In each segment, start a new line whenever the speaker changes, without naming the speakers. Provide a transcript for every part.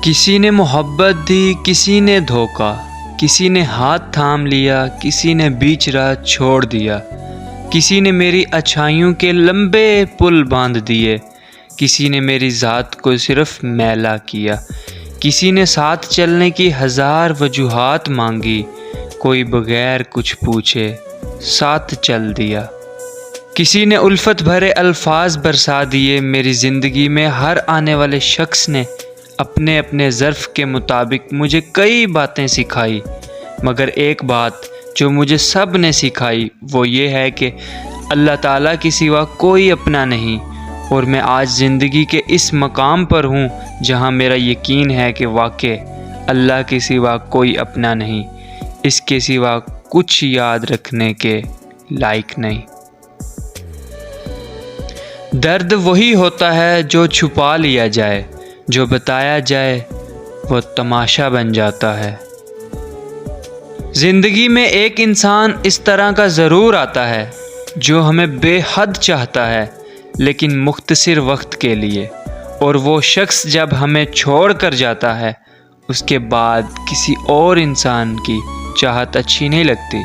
किसी ने मोहब्बत दी, किसी ने धोखा, किसी ने हाथ थाम लिया, किसी ने बीच राह छोड़ दिया, किसी ने मेरी अच्छाइयों के लंबे पुल बांध दिए, किसी ने मेरी ज़ात को सिर्फ मैला किया, किसी ने साथ चलने की हज़ार वजूहात मांगी, कोई बगैर कुछ पूछे साथ चल दिया। किसी ने उल्फत भरे अल्फाज बरसा दिए मेरी ज़िंदगी में। हर आने वाले शख्स ने अपने अपने ज़र्फ़ के मुताबिक मुझे कई बातें सिखाई, मगर एक बात जो मुझे सब ने सिखाई वो ये है कि अल्लाह ताला के सिवा कोई अपना नहीं। और मैं आज ज़िंदगी के इस मकाम पर हूँ जहाँ मेरा यकीन है कि वाक़ई अल्लाह के सिवा कोई अपना नहीं, इसके सिवा कुछ याद रखने के लायक नहीं। दर्द वही होता है जो छुपा लिया जाए, जो बताया जाए वो तमाशा बन जाता है। ज़िंदगी में एक इंसान इस तरह का ज़रूर आता है जो हमें बेहद चाहता है लेकिन मुख्तसर वक्त के लिए, और वो शख्स जब हमें छोड़ कर जाता है उसके बाद किसी और इंसान की चाहत अच्छी नहीं लगती।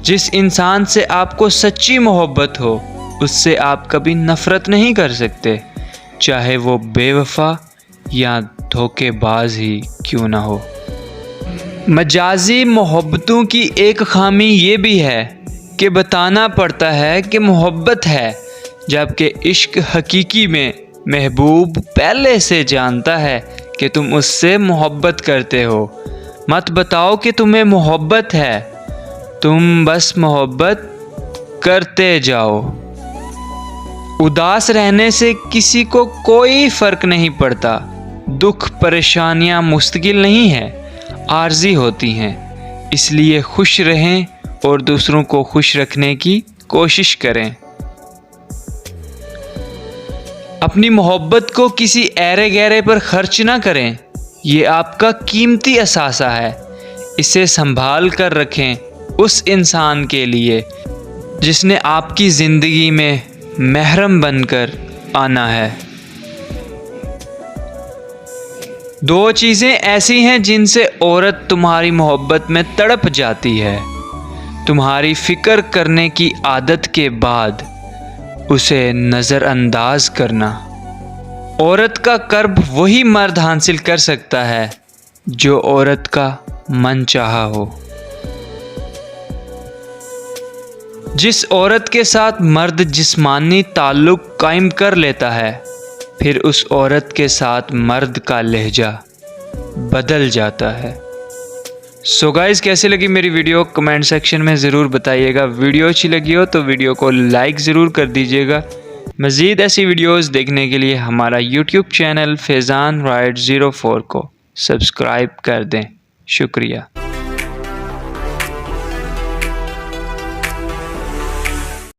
जिस इंसान से आपको सच्ची मोहब्बत हो उससे आप कभी नफ़रत नहीं कर सकते, चाहे वो बेवफा या धोखेबाज ही क्यों ना हो। मजाजी मोहब्बतों की एक खामी ये भी है कि बताना पड़ता है कि मोहब्बत है, जबकि इश्क हकीकी में महबूब पहले से जानता है कि तुम उससे मोहब्बत करते हो। मत बताओ कि तुम्हें मोहब्बत है, तुम बस मोहब्बत करते जाओ। उदास रहने से किसी को कोई फ़र्क नहीं पड़ता। दुख परेशानियां मुस्तकिल नहीं है, आर्जी होती हैं। इसलिए खुश रहें और दूसरों को खुश रखने की कोशिश करें। अपनी मोहब्बत को किसी ऐरे गैरे पर खर्च ना करें, ये आपका कीमती असासा है। इसे संभाल कर रखें उस इंसान के लिए जिसने आपकी ज़िंदगी में महरम बनकर आना है। दो चीज़ें ऐसी हैं जिनसे औरत तुम्हारी मोहब्बत में तड़प जाती है: तुम्हारी फ़िक्र करने की आदत के बाद उसे नज़रअंदाज करना। औरत का कर्ब वही मर्द हासिल कर सकता है जो औरत का मन चाहा हो। जिस औरत के साथ मर्द जिस्मानी ताल्लुक़ कायम कर लेता है, फिर उस औरत के साथ मर्द का लहजा बदल जाता है। सो गाइस, कैसी लगी मेरी वीडियो कमेंट सेक्शन में ज़रूर बताइएगा। वीडियो अच्छी लगी हो तो वीडियो को लाइक ज़रूर कर दीजिएगा। मज़ीद ऐसी वीडियोस देखने के लिए हमारा यूट्यूब चैनल फैज़ान राइड 04 को सब्सक्राइब कर दें। शुक्रिया।